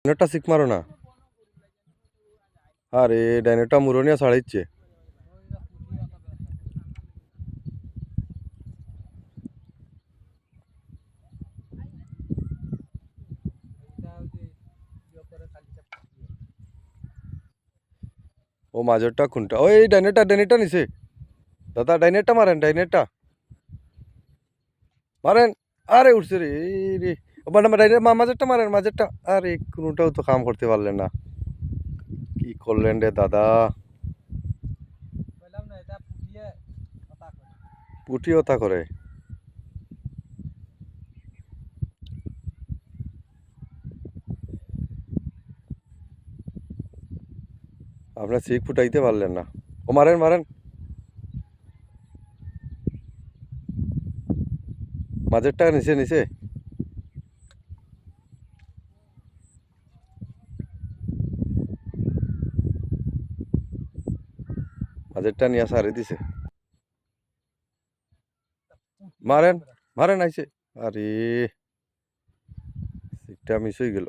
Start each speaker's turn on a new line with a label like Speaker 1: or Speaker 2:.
Speaker 1: ডাইনেটা sick মারো না। আরে ডাইনেটা মুরনিয়া ছাড়াইছে। ও মাঝেরটা কোনটা? ওই ডাইনেটা নিছে। দাদা ডাইনেটা মারেন, ডাইনেটা মারেন। আরে উঠছে রে এই রে। ডাইনেট মাঝেরটা মারেন, মাঝেরটা। আরে কোনোটাও তো কাম করতে পারলেন না। কি করলেন রে দাদা? পুটিও তা করে। আপনার সিক ফুটাইতে পারলেন না। ও মারেন মারেন। মাঝেরটা নিচে নিচে। মাঝেরটা নিয়ে সারি দিছে। মারেন মারেন আইছে। আরে সিকটা মিস হয়ে গেল।